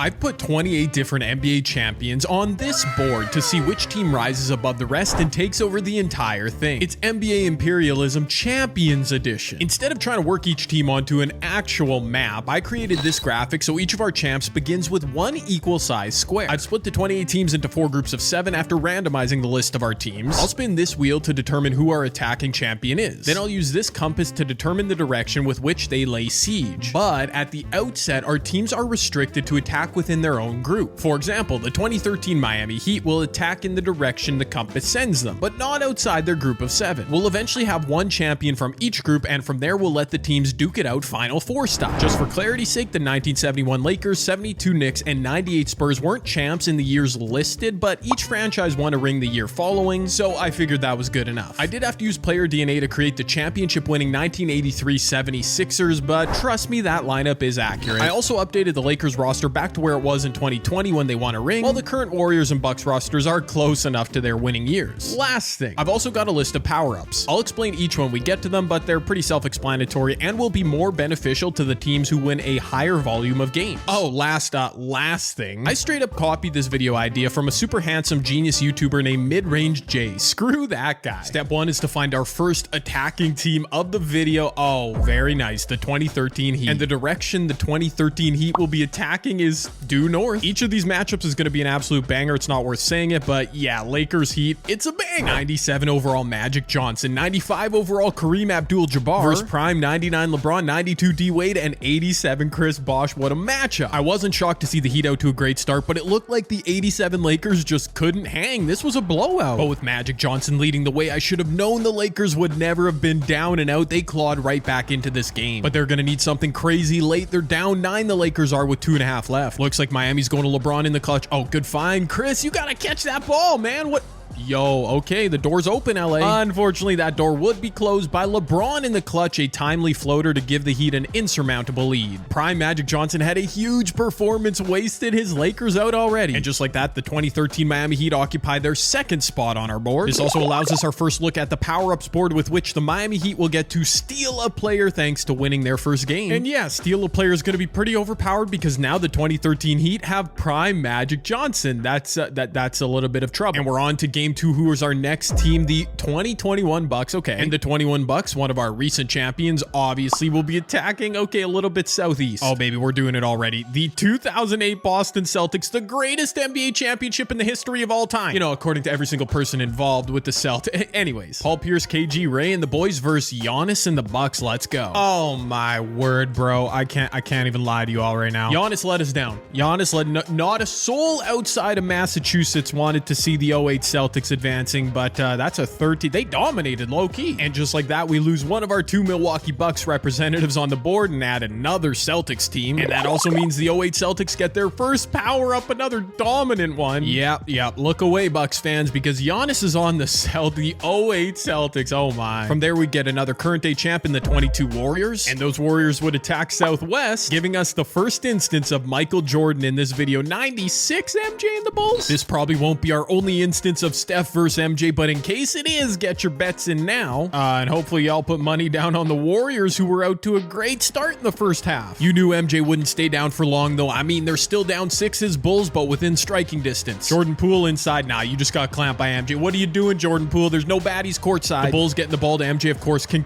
I've put 28 different NBA champions on this board to see which team rises above the rest and takes over the entire thing. It's NBA Imperialism Champions Edition. Instead of trying to work each team onto an actual map, I created this graphic so each of our champs begins with one equal size square. I've split the 28 teams into 4 groups of 7 after randomizing the list of our teams. I'll spin this wheel to determine who our attacking champion is. Then I'll use this compass to determine the direction with which they lay siege. But at the outset, our teams are restricted to attack within their own group. For example, the 2013 Miami Heat will attack in the direction the compass sends them, but not outside their group of 7. We'll eventually have one champion from each group, and from there we'll let the teams duke it out Final Four style. Just for clarity's sake, the 1971 Lakers, 72 Knicks, and 98 Spurs weren't champs in the years listed, but each franchise won a ring the year following, so I figured that was good enough. I did have to use player DNA to create the championship-winning 1983 76ers, but trust me, that lineup is accurate. I also updated the Lakers roster back to where it was in 2020 when they won a ring, while the current Warriors and Bucks rosters are close enough to their winning years. Last thing, I've also got a list of power-ups. I'll explain each when we get to them, but they're pretty self-explanatory and will be more beneficial to the teams who win a higher volume of games. Oh, last thing, I straight up copied this video idea from a super handsome genius YouTuber named Midrange J. Screw that guy. Step 1 is to find our first attacking team of the video. Oh, very nice, the 2013 Heat. And the direction the 2013 Heat will be attacking is due north. Each of these matchups is going to be an absolute banger. It's not worth saying it, but yeah, Lakers Heat, it's a bang. 97 overall Magic Johnson, 95 overall Kareem Abdul-Jabbar versus prime 99 LeBron, 92 D-Wade, and 87 Chris Bosh. What a matchup. I wasn't shocked to see the Heat out to a great start, but it looked like the 87 Lakers just couldn't hang. This was a blowout. But with Magic Johnson leading the way, I should have known the Lakers would never have been down and out. They clawed right back into this game, but they're going to need something crazy late. They're down 9, the Lakers are, with 2.5 left. Looks like Miami's going to LeBron in the clutch. Oh, good find. Chris, you got to catch that ball, man. What? Yo, okay, the door's open, LA. Unfortunately, that door would be closed by LeBron in the clutch, a timely floater to give the Heat an insurmountable lead. Prime Magic Johnson had a huge performance, wasted his Lakers out already. And just like that, the 2013 Miami Heat occupied their 2nd spot on our board. This also allows us our first look at the power-ups board with which the Miami Heat will get to steal a player thanks to winning their first game. And yeah, steal a player is going to be pretty overpowered because now the 2013 Heat have Prime Magic Johnson. That's a little bit of trouble. And we're on to game 2, who is our next team, the 2021 Bucks. Okay, and the 21 Bucks, one of our recent champions, obviously will be attacking, okay, a little bit southeast. Oh baby, we're doing it already. The 2008 Boston Celtics, the greatest NBA championship in the history of all time, you know, according to every single person involved with the Celtics. Anyways, Paul Pierce, KG Ray, and the boys versus Giannis and the Bucks. Let's go. Oh my word, bro, I can't even lie to you all right now. Giannis let us down. Giannis let not a soul outside of Massachusetts wanted to see the 08 Celtics advancing, but that's a 30. They dominated low-key. And just like that, we lose one of our 2 Milwaukee Bucks representatives on the board and add another Celtics team. And that also means the 08 Celtics get their first power-up, another dominant one. Yep. Look away, Bucks fans, because Giannis is on the 08 Celtics. Oh my. From there, we get another current-day champ in the 22 Warriors. And those Warriors would attack Southwest, giving us the first instance of Michael Jordan in this video. 96 MJ in the Bulls. This probably won't be our only instance of Steph versus MJ, but in case it is, get your bets in now. And hopefully y'all put money down on the Warriors, who were out to a great start in the first half. You knew MJ wouldn't stay down for long, though. I mean, they're still down 6 as Bulls, but within striking distance. Jordan Poole inside. Nah, you just got clamped by MJ. What are you doing, Jordan Poole? There's no baddies courtside. The Bulls getting the ball to MJ, of course. Can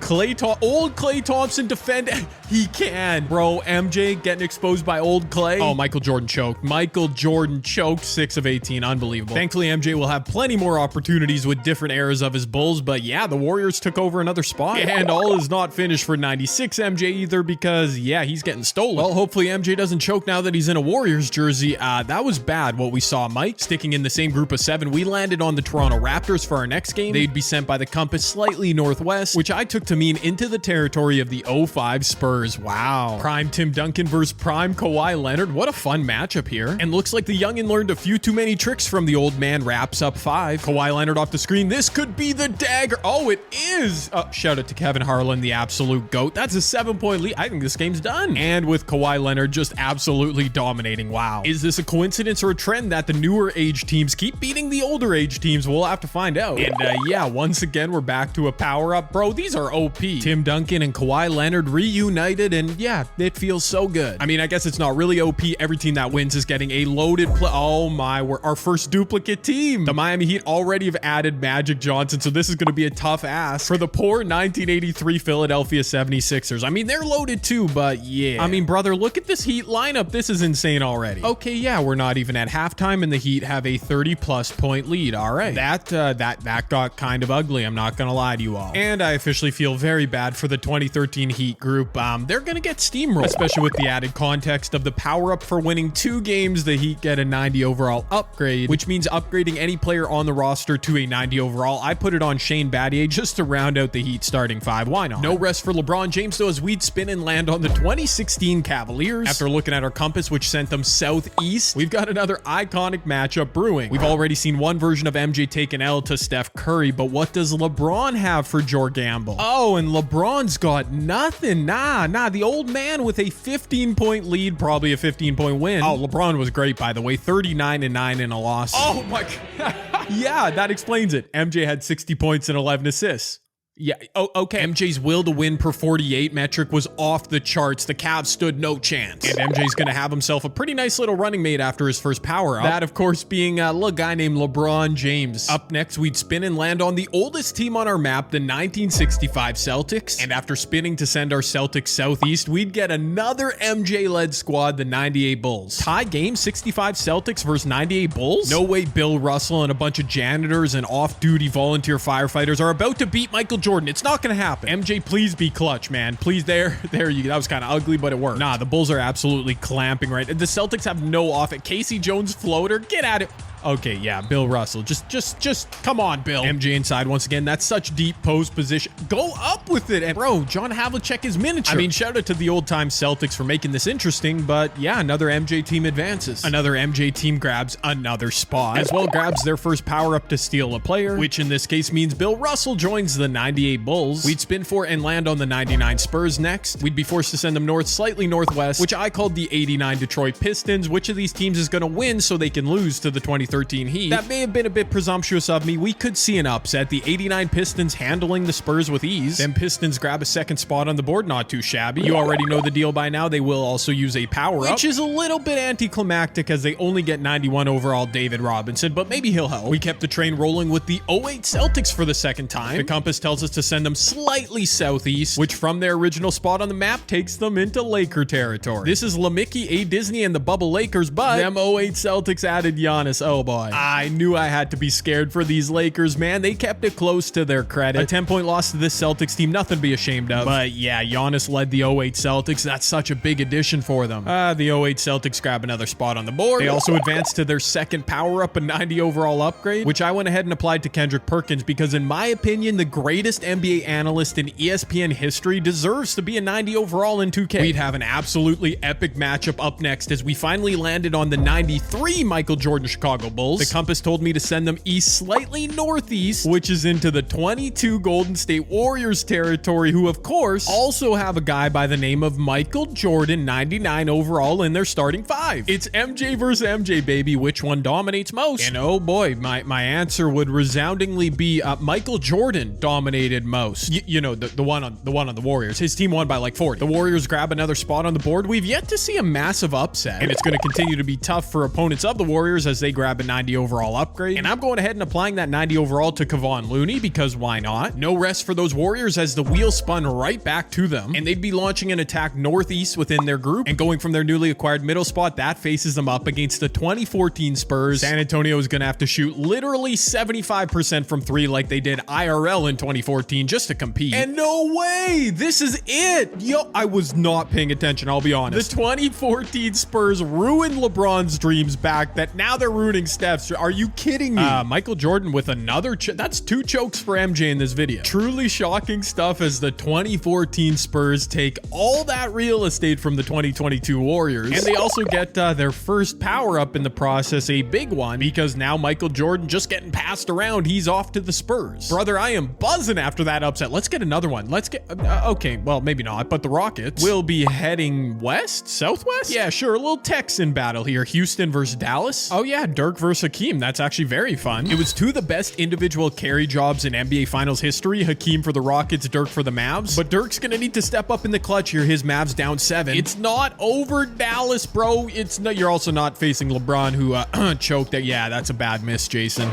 old Klay Thompson defend? He can. Bro, MJ getting exposed by old Klay. Oh, Michael Jordan choked. 6 of 18. Unbelievable. Thankfully, MJ will have plenty more opportunities with different eras of his Bulls, but yeah, the Warriors took over another spot. And all is not finished for 96 MJ either, because yeah, he's getting stolen. Well, hopefully MJ doesn't choke now that he's in a Warriors jersey. That was bad what we saw, Mike. Sticking in the same group of 7, we landed on the Toronto Raptors for our next game. They'd be sent by the compass slightly northwest, which I took to mean into the territory of the 05 Spurs. Wow. Prime Tim Duncan versus Prime Kawhi Leonard. What a fun matchup here. And looks like the youngin learned a few too many tricks from the old man. Wraps up 5. 5. Kawhi Leonard off the screen. This could be the dagger. Oh, it is. Shout out to Kevin Harlan, the absolute GOAT. That's a 7-point lead. I think this game's done. And with Kawhi Leonard just absolutely dominating. Wow. Is this a coincidence or a trend that the newer age teams keep beating the older age teams? We'll have to find out. And yeah, once again, we're back to a power up. Bro, these are OP. Tim Duncan and Kawhi Leonard reunited, and yeah, it feels so good. I mean, I guess it's not really OP. Every team that wins is getting a loaded play. Oh my, we're our first duplicate team. The Miami Heat already have added Magic Johnson, so this is going to be a tough ask for the poor 1983 Philadelphia 76ers. I mean, they're loaded too, but yeah. I mean, brother, look at this Heat lineup. This is insane already. Okay, yeah, we're not even at halftime, and the Heat have a 30-plus point lead. All right, that got kind of ugly. I'm not gonna lie to you all. And I officially feel very bad for the 2013 Heat group. They're gonna get steamrolled, especially with the added context of the power up for winning 2 games. The Heat get a 90 overall upgrade, which means upgrading any player on the roster to a 90 overall. I put it on Shane Battier just to round out the Heat starting 5. Why not? No rest for LeBron James, though, as we'd spin and land on the 2016 Cavaliers. After looking at our compass, which sent them southeast, we've got another iconic matchup brewing. We've already seen one version of MJ take an L to Steph Curry, but what does LeBron have for Jor Gamble? Oh, and LeBron's got nothing. Nah, the old man with a 15-point lead, probably a 15-point win. Oh, LeBron was great, by the way. 39-9 in a loss. Oh my God. Yeah, that explains it. MJ had 60 points and 11 assists. Yeah, oh, okay. MJ's will to win per 48 metric was off the charts. The Cavs stood no chance. And MJ's going to have himself a pretty nice little running mate after his first power up. That, of course, being a little guy named LeBron James. Up next, we'd spin and land on the oldest team on our map, the 1965 Celtics. And after spinning to send our Celtics southeast, we'd get another MJ-led squad, the 98 Bulls. Tie game, 65 Celtics versus 98 Bulls? No way Bill Russell and a bunch of janitors and off-duty volunteer firefighters are about to beat Michael Jordan. It's not gonna happen. MJ, please be clutch, man. Please, there you go. That was kind of ugly, but it worked. Nah, the Bulls are absolutely clamping right. The Celtics have no off it. Casey Jones floater, get at it. Okay, yeah, Bill Russell. Just come on, Bill. MJ inside once again. That's such deep post position. Go up with it. And bro, John Havlicek is miniature. I mean, shout out to the old time Celtics for making this interesting, but yeah, another MJ team advances. Another MJ team grabs another spot, as well grabs their first power up to steal a player, which in this case means Bill Russell joins the 98 Bulls. We'd spin for and land on the 99 Spurs next. We'd be forced to send them north, slightly northwest, which I called the 89 Detroit Pistons. Which of these teams is going to win so they can lose to the 2013 Heat? That may have been a bit presumptuous of me. We could see an upset. The 89 Pistons handling the Spurs with ease. Them Pistons grab a second spot on the board. Not too shabby. You already know the deal by now. They will also use a power up, which is a little bit anticlimactic as they only get 91 overall David Robinson, but maybe he'll help. We kept the train rolling with the 08 Celtics for the second time. The compass tells us to send them slightly southeast, which from their original spot on the map takes them into Laker territory. This is LaMickey, A. Disney, and the Bubble Lakers, but them 08 Celtics added Giannis. Oh boy. I knew I had to be scared for these Lakers, man. They kept it close to their credit. A 10-point loss to this Celtics team, nothing to be ashamed of. But yeah, Giannis led the 08 Celtics. That's such a big addition for them. The 08 Celtics grab another spot on the board. They also advanced to their second power-up, a 90 overall upgrade, which I went ahead and applied to Kendrick Perkins because in my opinion, the greatest NBA analyst in ESPN history deserves to be a 90 overall in 2K. We'd have an absolutely epic matchup up next as we finally landed on the 93 Michael Jordan Chicago Bulls. The compass told me to send them east, slightly northeast, which is into the 22 Golden State Warriors territory, who of course also have a guy by the name of Michael Jordan, 99 overall in their starting 5. It's MJ versus MJ, baby. Which one dominates most? And oh boy, my answer would resoundingly be Michael Jordan dominated most. You know, the one on the Warriors. His team won by like 40. The Warriors grab another spot on the board. We've yet to see a massive upset, and it's going to continue to be tough for opponents of the Warriors as they grab a 90 overall upgrade. And I'm going ahead and applying that 90 overall to Kevon Looney because why not? No rest for those Warriors as the wheel spun right back to them, and they'd be launching an attack northeast within their group and going from their newly acquired middle spot that faces them up against the 2014 Spurs. San Antonio is going to have to shoot literally 75% from 3 like they did IRL in 2014 just to compete. And no way, this is it. Yo, I was not paying attention, I'll be honest. The 2014 Spurs ruined LeBron's dreams back that now they're ruining opening steps. Are you kidding me? Michael Jordan with another that's 2 chokes for MJ in this video. Truly shocking stuff as the 2014 Spurs take all that real estate from the 2022 Warriors. And they also get their first power-up in the process, a big one, because now Michael Jordan just getting passed around. He's off to the Spurs. Brother, I am buzzing after that upset. Let's get another one. Let's get... okay, well, maybe not, but the Rockets will be heading west? Southwest? Yeah, sure. A little Texan battle here. Houston versus Dallas. Oh, yeah, Dirk versus Hakeem. That's actually very fun. It was 2 of the best individual carry jobs in NBA Finals history. Hakeem for the Rockets, Dirk for the Mavs. But Dirk's gonna need to step up in the clutch here. His Mavs down 7. It's not over, Dallas, bro. It's not. You're also not facing LeBron, who choked it. Yeah, that's a bad miss, Jason.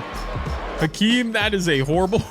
Hakeem, that is a horrible...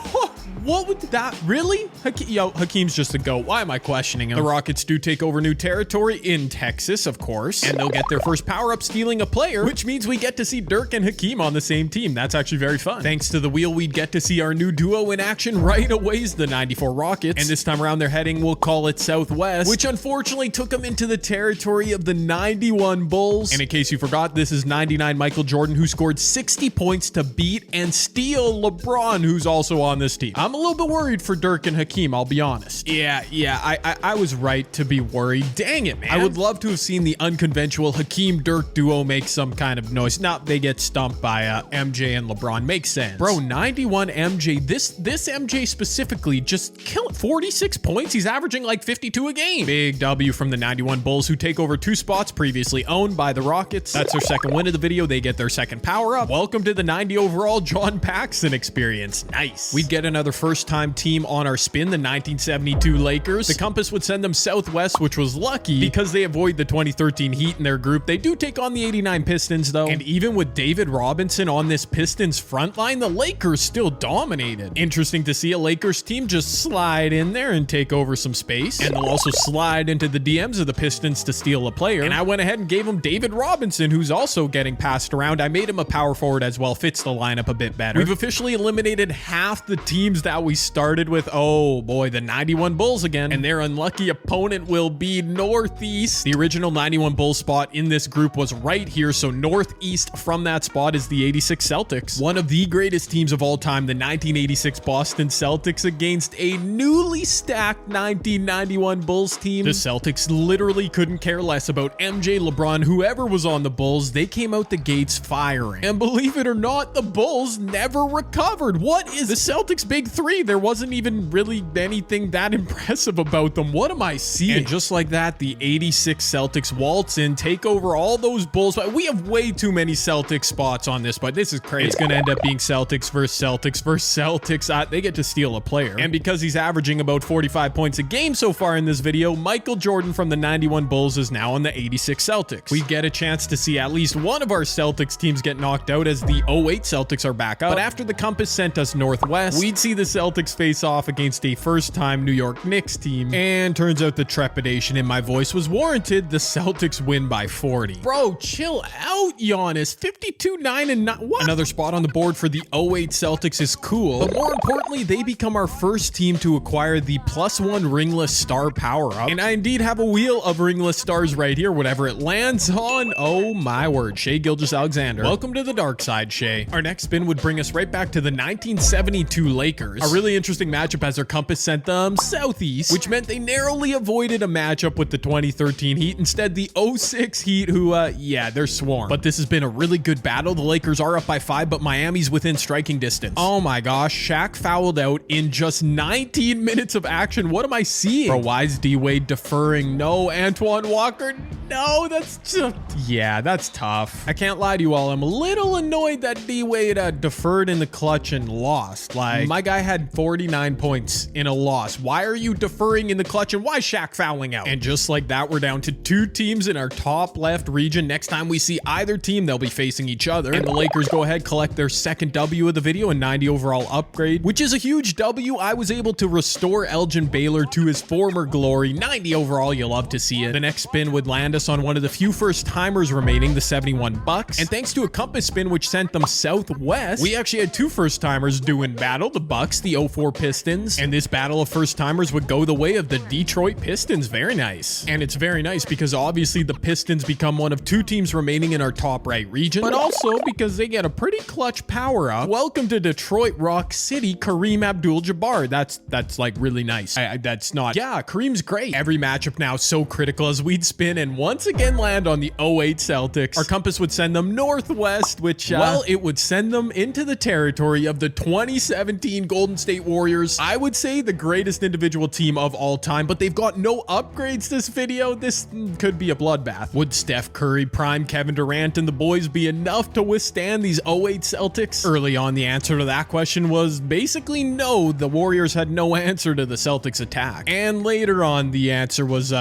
What would that really? Hakeem's just a GOAT. Why am I questioning him? The Rockets do take over new territory in Texas, of course, and they'll get their first power-up stealing a player, which means we get to see Dirk and Hakeem on the same team. That's actually very fun. Thanks to the wheel, we'd get to see our new duo in action right away, the 94 Rockets. And this time around, they're heading, we'll call it Southwest, which unfortunately took them into the territory of the 91 Bulls. And in case you forgot, this is 99 Michael Jordan, who scored 60 points to beat and steal LeBron, who's also on this team. I'm a little bit worried for Dirk and Hakeem, I'll be honest. Yeah, I was right to be worried. Dang it, man. I would love to have seen the unconventional Hakeem-Dirk duo make some kind of noise. Now they get stumped by MJ and LeBron. Makes sense. Bro, 91 MJ. This MJ specifically just killed 46 points. He's averaging like 52 a game. Big W from the 91 Bulls, who take over 2 spots previously owned by the Rockets. That's their second win of the video. They get their second power-up. Welcome to the 90 overall John Paxson experience. Nice. We'd get another first-time team on our spin, the 1972 Lakers. The compass would send them southwest, which was lucky because they avoid the 2013 Heat in their group. They do take on the 89 Pistons, though. And even with David Robinson on this Pistons front line, the Lakers still dominated. Interesting to see a Lakers team just slide in there and take over some space. And they'll also slide into the DMs of the Pistons to steal a player. And I went ahead and gave him David Robinson, who's also getting passed around. I made him a power forward as well. Fits the lineup a bit better. We've officially eliminated half the teams that we started with. Oh boy, the 91 Bulls again, and their unlucky opponent will be Northeast. The original 91 Bulls spot in this group was right here, so Northeast from that spot is the 86 Celtics. One of the greatest teams of all time, the 1986 Boston Celtics against a newly stacked 1991 Bulls team. The Celtics literally couldn't care less about MJ, LeBron, whoever was on the Bulls. They came out the gates firing. And believe it or not, the Bulls never recovered. What is the Celtics' big 3? There wasn't even really anything that impressive about them. What am I seeing? And just like that, the 86 Celtics waltz in, take over all those Bulls. But we have way too many Celtics spots on this, but this is crazy. It's going to end up being Celtics versus Celtics versus Celtics. They get to steal a player. And because he's averaging about 45 points a game so far in this video, Michael Jordan from the 91 Bulls is now on the 86 Celtics. We get a chance to see at least one of our Celtics teams get knocked out, as the 08 Celtics are back up. But after the compass sent us northwest, we'd see the Celtics face off against a first-time New York Knicks team. And turns out the trepidation in my voice was warranted. The Celtics win by 40. Bro, chill out, Giannis. 52, 9, and 9. What? Another spot on the board for the 08 Celtics is cool. But more importantly, they become our first team to acquire the +1 ringless star power-up. And I indeed have a wheel of ringless stars right here, whatever it lands on. Oh my word, Shai Gilgeous-Alexander. Welcome to the dark side, Shai. Our next spin would bring us right back to the 1972 Lakers. A really interesting matchup as their compass sent them southeast, which meant they narrowly avoided a matchup with the 2013 Heat. Instead, the 06 Heat, who, yeah, they're swarm. But this has been a really good battle. The Lakers are up by 5, but Miami's within striking distance. Oh my gosh, Shaq fouled out in just 19 minutes of action. What am I seeing? Bro, why is D-Wade deferring? No, Antoine Walker. No, that's just... yeah, that's tough. I can't lie to you all. I'm a little annoyed that D-Wade deferred in the clutch and lost. Like, my guy had 49 points in a loss. Why are you deferring in the clutch, and why Shaq fouling out? And just like that, we're down to 2 teams in our top left region. Next time we see either team, they'll be facing each other. And the Lakers go ahead, collect their second W of the video, a 90 overall upgrade, which is a huge W. I was able to restore Elgin Baylor to his former glory. 90 overall, you'll love to see it. The next spin would land us on one of the few first-timers remaining, the 71 Bucks. And thanks to a compass spin which sent them southwest, we actually had 2 first-timers doing battle, the Bucks against the 04 Pistons, and this battle of first-timers would go the way of the Detroit Pistons. Very nice. And it's very nice because obviously the Pistons become one of 2 teams remaining in our top right region, but also because they get a pretty clutch power-up. Welcome to Detroit Rock City, Kareem Abdul-Jabbar. That's like really nice. That's not... Yeah, Kareem's great. Every matchup now so critical as we'd spin and once again land on the 08 Celtics. Our compass would send them northwest, which, well, it would send them into the territory of the 2017 Golden State Warriors. I would say the greatest individual team of all time, but they've got no upgrades this video. This could be a bloodbath. Would Steph Curry, prime Kevin Durant, and the boys be enough to withstand these 08 Celtics? Early on, the answer to that question was basically no. The Warriors had no answer to the Celtics attack. And later on, the answer was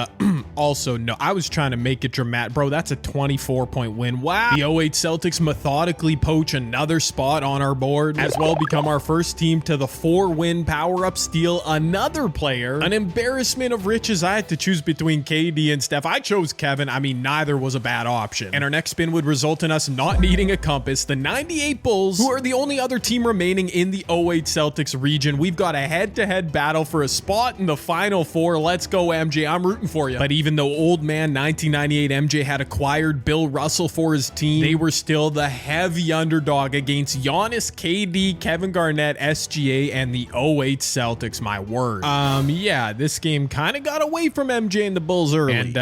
also no. I was trying to make it dramatic. Bro, that's a 24-point win. Wow. The 08 Celtics methodically poach another spot on our board, as well become our first team to the 4-win power-up, steal another player. An embarrassment of riches. I had to choose between KD and Steph. I chose Kevin. I mean, neither was a bad option. And our next spin would result in us not needing a compass. The 98 Bulls, who are the only other team remaining in the 08 Celtics region. We've got a head-to-head battle for a spot in the Final Four. Let's go, MJ. I'm rooting for you. But even though old man 1998 MJ had acquired Bill Russell for his team, they were still the heavy underdog against Giannis, KD, Kevin Garnett, SGA, and the 08 Celtics. My word. Yeah, this game kind of got away from MJ and the Bulls early, and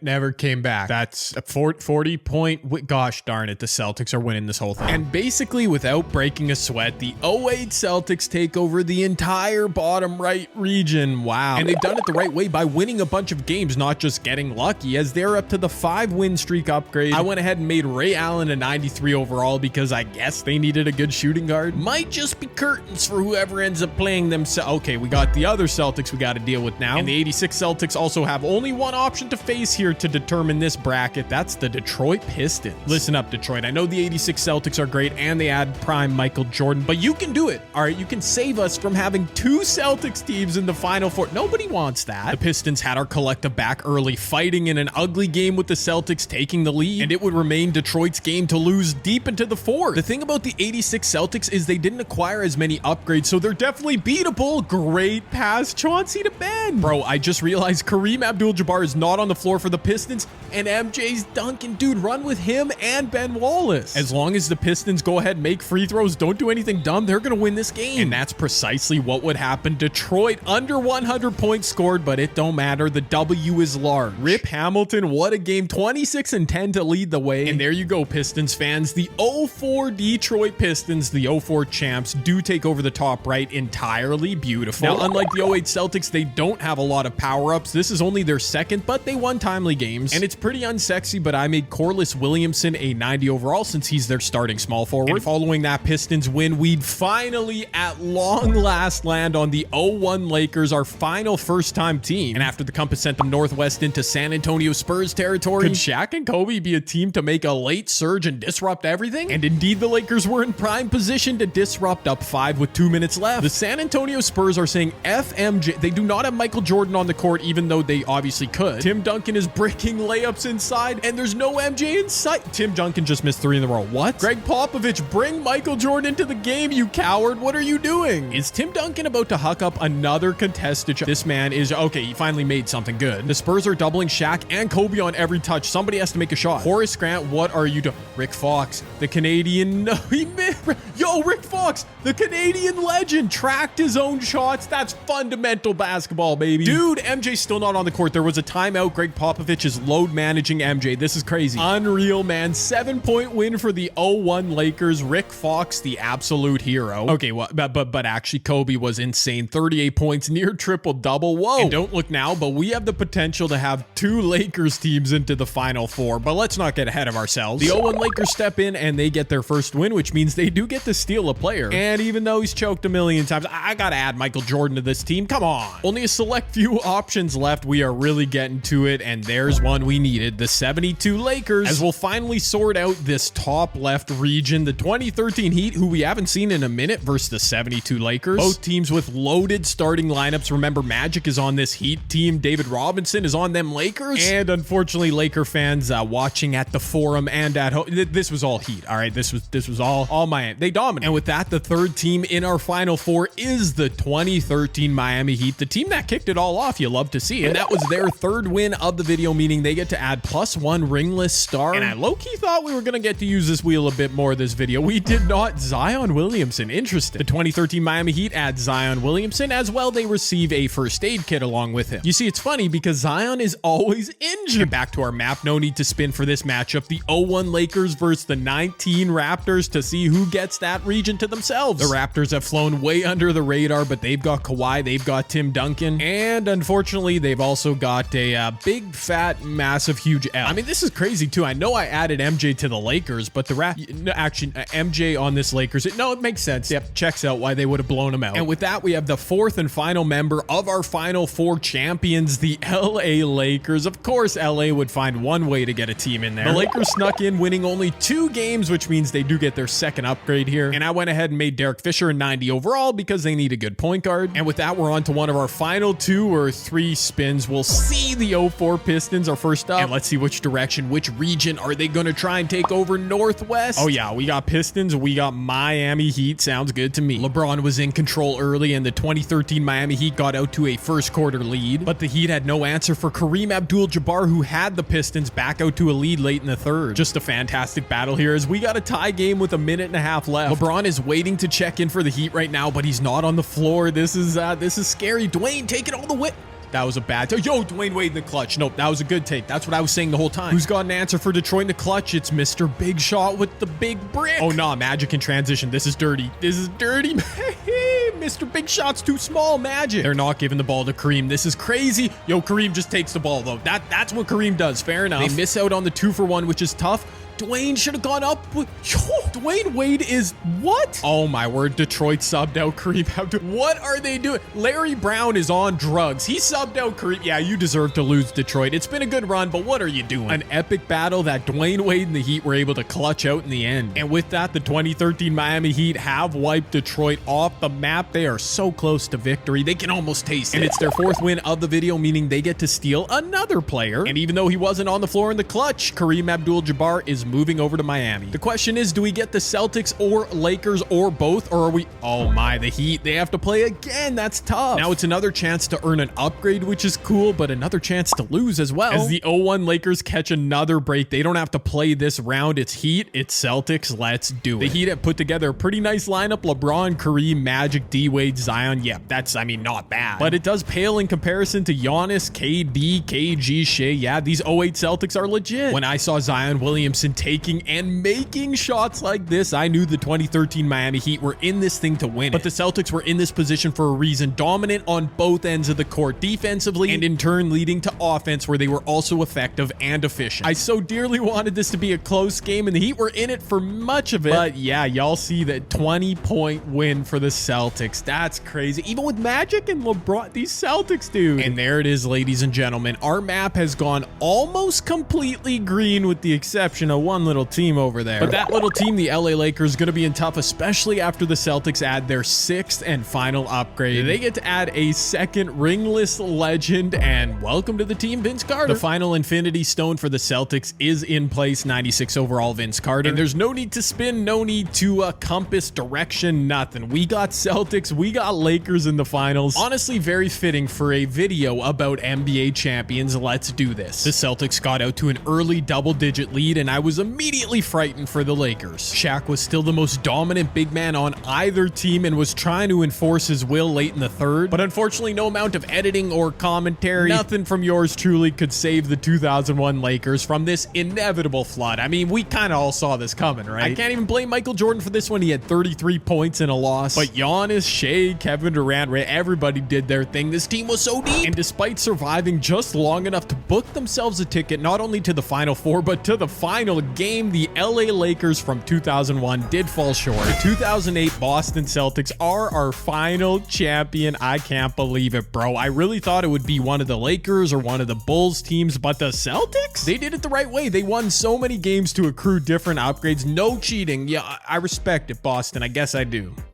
never came back. That's a 40-point. Gosh darn it, the Celtics are winning this whole thing. And basically, without breaking a sweat, the 08 Celtics take over the entire bottom right region. Wow. And they've done it the right way by winning a bunch of games, not just getting lucky. As they're up to the 5-win streak upgrade, I went ahead and made Ray Allen a 93 overall because I guess they needed a good shooting guard. Might just be curtains for whoever ends up playing them. Okay, we got the other Celtics we got to deal with now. And the 86 Celtics also have only one option to face here to determine this bracket. That's the Detroit Pistons. Listen up, Detroit. I know the 86 Celtics are great and they add prime Michael Jordan, but you can do it. All right, you can save us from having 2 Celtics teams in the Final Four. Nobody wants that. The Pistons had our collective back early, fighting in an ugly game with the Celtics taking the lead, and it would remain Detroit's game to lose deep into the fourth. The thing about the 86 Celtics is they didn't acquire as many upgrades, so they're definitely beatable. Great pass, Chauncey to Ben. Bro, I just realized Kareem Abdul-Jabbar is not on the floor for the Pistons, and MJ's dunking. Dude, run with him and Ben Wallace. As long as the Pistons go ahead, make free throws, don't do anything dumb, they're gonna win this game. And that's precisely what would happen. Detroit under 100 points scored, but it don't matter. The W is large. Rip Hamilton, what a game. 26 and 10 to lead the way. And there you go, Pistons fans. The 04 Detroit Pistons, the 04 champs, do take over the top right entirely. Beautiful. Now, unlike the 08 Celtics, they don't have a lot of power-ups. This is only their second, but they won timely games. And it's pretty unsexy, but I made Corliss Williamson a 90 overall since he's their starting small forward. And following that Pistons win, we'd finally, at long last, land on the 01 Lakers, our final first-time team. And after the compass sent them northwest into San Antonio Spurs territory, could Shaq and Kobe be a team to make a late surge and disrupt everything? And indeed, the Lakers were in prime position to disrupt up 5 with 2 minutes left. The San Antonio Spurs are saying FMJ. They do not have Michael Jordan on the court, even though they obviously could. Tim Duncan is breaking layups inside, and there's no MJ in sight. Tim Duncan just missed 3 in a row. What? Greg Popovich, bring Michael Jordan into the game, you coward. What are you doing? Is Tim Duncan about to huck up another contested shot? This man is... Okay, he finally made something good. The Spurs are doubling Shaq and Kobe on every touch. Somebody has to make a shot. Horace Grant, what are you doing? Rick Fox, the Canadian... No, he missed. Yo, Rick Fox, the Canadian legend, tracked his own shots. That's fundamental basketball, baby. Dude, MJ's still not on the court. There was a timeout. Greg Popovich is load managing MJ. This is crazy. Unreal, man. 7-point win for the 01 Lakers. Rick Fox, the absolute hero. Okay, well, but actually, Kobe was insane. 38 points, near triple-double. Whoa. And don't look now, but we have the potential to have 2 Lakers teams into the Final Four. But let's not get ahead of ourselves. The 01 Lakers step in, and they get their first win, which means they do get to steal a player. And even though he's choked a million times, I gotta add Michael Jordan to this team. Come on. Only a select few options left. We are really getting to it, and there's one we needed. The 72 Lakers, as we'll finally sort out this top left region. The 2013 Heat, who we haven't seen in a minute, versus the 72 Lakers. Both teams with loaded starting lineups. Remember, Magic is on this Heat team. David Robinson is on them Lakers. And unfortunately, Laker fans watching at the forum and at home, this was all Heat. All right, this was all Miami. They dominate. And with that, the third team in our Final Four is the 2013 Miami Heat, the team that kicked it all off. You love to see it. And that was their third win of the video, meaning they get to add +1 ringless star. And I low-key thought we were going to get to use this wheel a bit more this video. We did not. Zion Williamson, interesting. The 2013 Miami Heat adds Zion Williamson as well. They receive a first aid kit along with him. You see, it's funny because Zion is always injured. Back to our map. No need to spin for this matchup. The 0-1 Lakers versus the 19 Raptors to see who gets that region to themselves. The Raptors have flown way under the radar, but they've got Kawhi, they've got Tim Duncan, and unfortunately, they've also got a big, fat, massive, huge L. I mean, this is crazy too. I know I added MJ to the Lakers, but the MJ on this Lakers, it makes sense. Yep, checks out why they would have blown him out. And with that, we have the fourth and final member of our Final Four champions, the LA Lakers. Of course, LA would find one way to get a team in there. The Lakers snuck in, winning only 2 games, which means they do get their second upgrade here. And I went ahead and made Derek Fisher a 90 overall because they need a good point guard. And with that, we're on to one of our final 2 or 3 spins. We'll see the 04 Pistons are first up. And let's see which direction, which region are they going to try and take over? Northwest? Oh yeah, we got Pistons, we got Miami Heat. Sounds good to me. LeBron was in control early, and the 2013 Miami Heat got out to a first quarter lead. But the Heat had no answer for Kareem Abdul-Jabbar, who had the Pistons back out to a lead late in the third. Just a fantastic battle here as we got a tie game with a minute and a half left. LeBron is waiting to check in for the Heat right now, but he's not on the floor. This is scary. Dwayne, take it all the way. That was a bad take. Yo, Dwayne Wade in the clutch. Nope, that was a good take. That's what I was saying the whole time. Who's got an answer for Detroit in the clutch? It's Mr. Big Shot with the big brick. Oh, nah, Magic in transition. This is dirty. This is dirty. Mr. Big Shot's too small, Magic. They're not giving the ball to Kareem. This is crazy. Yo, Kareem just takes the ball, though. That's what Kareem does. Fair enough. They miss out on the 2-for-1, which is tough. Dwayne should have gone up with... Yo, Dwayne Wade is... What? Oh, my word. Detroit subbed out Kareem Abdul. What are they doing? Larry Brown is on drugs. He subbed out Kareem. Yeah, you deserve to lose, Detroit. It's been a good run, but what are you doing? An epic battle that Dwayne Wade and the Heat were able to clutch out in the end. And with that, the 2013 Miami Heat have wiped Detroit off the map. They are so close to victory. They can almost taste it. And it's their 4th win of the video, meaning they get to steal another player. And even though he wasn't on the floor in the clutch, Kareem Abdul-Jabbar is moving over to Miami. The question is, do we get the Celtics or Lakers or both, or are we... Oh my, the Heat, they have to play again. That's tough. Now it's another chance to earn an upgrade, which is cool, but another chance to lose as well. As the 0-1 Lakers catch another break, they don't have to play this round. It's Heat, it's Celtics. Let's do it. The Heat have put together a pretty nice lineup. LeBron, Kareem, Magic, D-Wade, Zion. Yeah, that's, I mean, not bad. But it does pale in comparison to Giannis, KD, KG, Shea. Yeah, these 08 Celtics are legit. When I saw Zion Williamson taking and making shots like this, I knew the 2013 Miami Heat were in this thing to win it. But the Celtics were in this position for a reason, dominant on both ends of the court, defensively and in turn leading to offense where they were also effective and efficient. I so dearly wanted this to be a close game, and the Heat were in it for much of it. But yeah, y'all see that 20-point win for the Celtics. That's crazy. Even with Magic and LeBron, these Celtics, dude. And there it is, ladies and gentlemen. Our map has gone almost completely green with the exception of one little team over there. But that little team, the LA Lakers, is going to be in tough, especially after the Celtics add their 6th and final upgrade. They get to add a second ringless legend, and welcome to the team, Vince Carter. The final Infinity Stone for the Celtics is in place, 96 overall Vince Carter. And there's no need to spin, no need to compass direction, nothing. We got Celtics, we got Lakers in the finals. Honestly, very fitting for a video about NBA champions. Let's do this. The Celtics got out to an early double-digit lead, and I was immediately frightened for the Lakers. Shaq was still the most dominant big man on either team and was trying to enforce his will late in the third, but unfortunately no amount of editing or commentary, nothing from yours truly could save the 2001 Lakers from this inevitable flood. I mean, we kind of all saw this coming, right? I can't even blame Michael Jordan for this one. He had 33 points in a loss, but Giannis, Shea, Kevin Durant, everybody did their thing. This team was so deep, and despite surviving just long enough to book themselves a ticket not only to the Final Four, but to the final game, the LA Lakers from 2001 did fall short. The 2008 Boston Celtics are our final champion. I can't believe it, bro. I really thought it would be one of the Lakers or one of the Bulls teams, but the Celtics? They did it the right way. They won so many games to accrue different upgrades. No cheating. Yeah, I respect it, Boston. I guess I do.